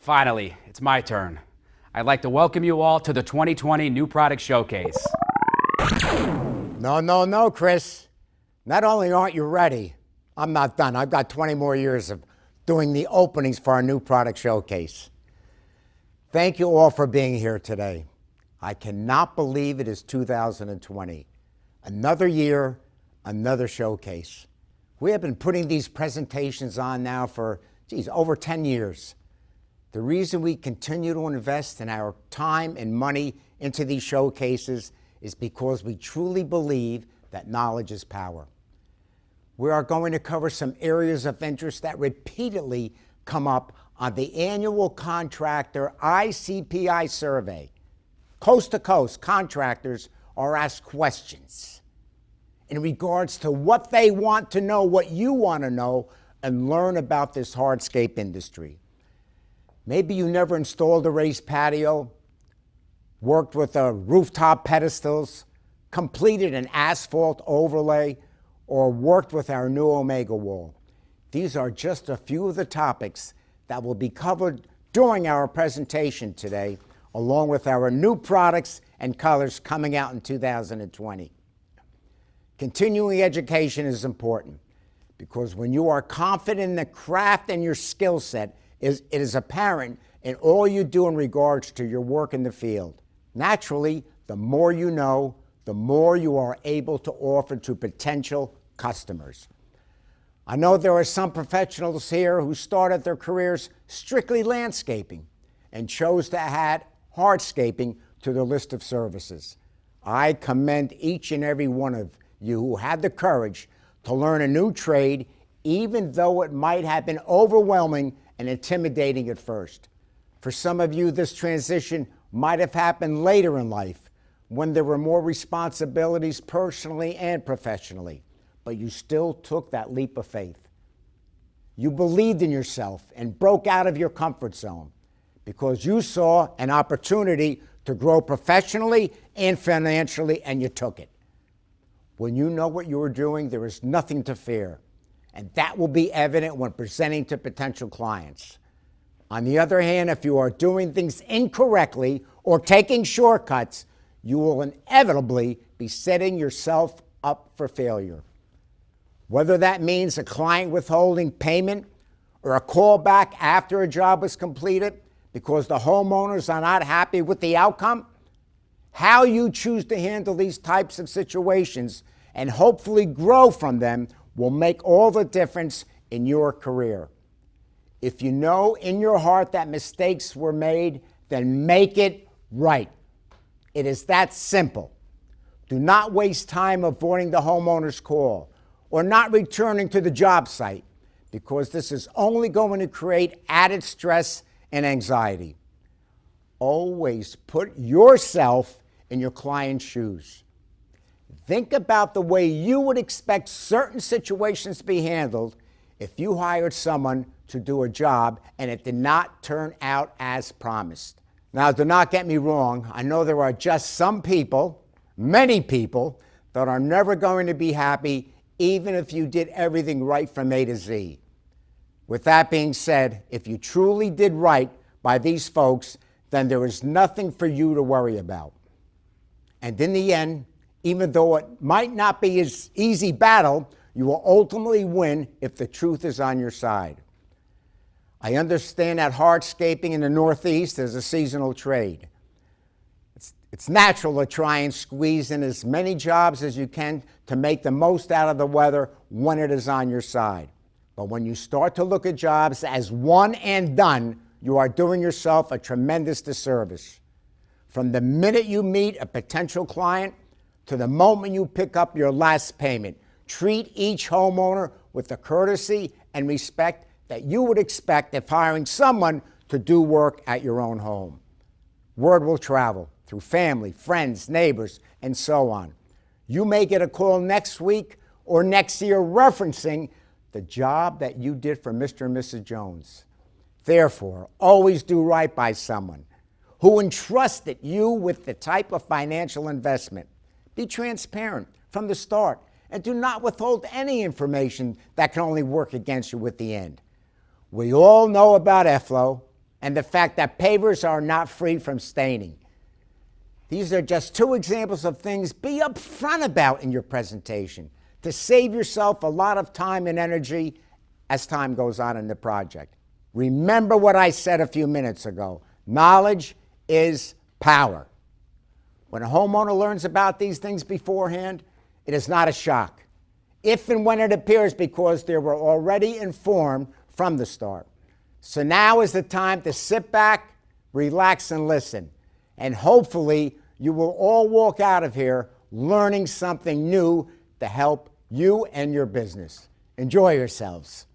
Finally, it's my turn. I'd like to welcome you all to the 2020 New Product Showcase. No, Chris. Not only aren't you ready, I'm not done. I've got 20 more years of doing the openings for our New Product Showcase. Thank you all for being here today. I cannot believe it is 2020. Another year, another showcase. We have been putting these presentations on now for, over 10 years. The reason we continue to invest in our time and money into these showcases is because we truly believe that knowledge is power. We are going to cover some areas of interest that repeatedly come up on the annual contractor ICPI survey. Coast to coast, contractors are asked questions in regards to what they want to know, what you want to know, and learn about this hardscape industry. Maybe you never installed a raised patio, worked with rooftop pedestals, completed an asphalt overlay, or worked with our new Omega wall. These are just a few of the topics that will be covered during our presentation today, along with our new products and colors coming out in 2020. Continuing education is important because when you are confident in the craft and your skill set, it is apparent in all you do in regards to your work in the field. Naturally, the more you know, the more you are able to offer to potential customers. I know there are some professionals here who started their careers strictly landscaping and chose to add hardscaping to their list of services. I commend each and every one of you who had the courage to learn a new trade, even though it might have been overwhelming and intimidating at first. For some of you, this transition might have happened later in life when there were more responsibilities personally and professionally, but you still took that leap of faith. You believed in yourself and broke out of your comfort zone because you saw an opportunity to grow professionally and financially, and you took it. When you know what you are doing, there is nothing to fear, and that will be evident when presenting to potential clients. On the other hand, if you are doing things incorrectly or taking shortcuts, you will inevitably be setting yourself up for failure. Whether that means a client withholding payment or a callback after a job was completed because the homeowners are not happy with the outcome, how you choose to handle these types of situations and hopefully grow from them will make all the difference in your career. If you know in your heart that mistakes were made, then make it right. It is that simple. Do not waste time avoiding the homeowner's call or not returning to the job site, because this is only going to create added stress and anxiety. Always put yourself in your client's shoes. Think about the way you would expect certain situations to be handled if you hired someone to do a job and it did not turn out as promised. Now, do not get me wrong. I know there are just some people, many people, that are never going to be happy even if you did everything right from A to Z. With that being said, if you truly did right by these folks, then there is nothing for you to worry about. And in the end, even though it might not be an easy battle, you will ultimately win if the truth is on your side. I understand that hardscaping in the Northeast is a seasonal trade. It's natural to try and squeeze in as many jobs as you can to make the most out of the weather when it is on your side. But when you start to look at jobs as one and done, you are doing yourself a tremendous disservice. From the minute you meet a potential client to the moment you pick up your last payment, treat each homeowner with the courtesy and respect that you would expect if hiring someone to do work at your own home. Word will travel through family, friends, neighbors, and so on. You may get a call next week or next year referencing the job that you did for Mr. and Mrs. Jones. Therefore, always do right by someone who entrusted you with the type of financial investment. Be transparent from the start and do not withhold any information that can only work against you at the end. We all know about EFLO. and the fact that pavers are not free from staining. These are just two examples of things be upfront about in your presentation to save yourself a lot of time and energy as time goes on in the project. Remember what I said a few minutes ago. Knowledge is power. When a homeowner learns about these things beforehand, it is not a shock, if and when it appears, because they were already informed from the start. So now is the time to sit back, relax, and listen. And hopefully you will all walk out of here learning something new to help you and your business. Enjoy yourselves.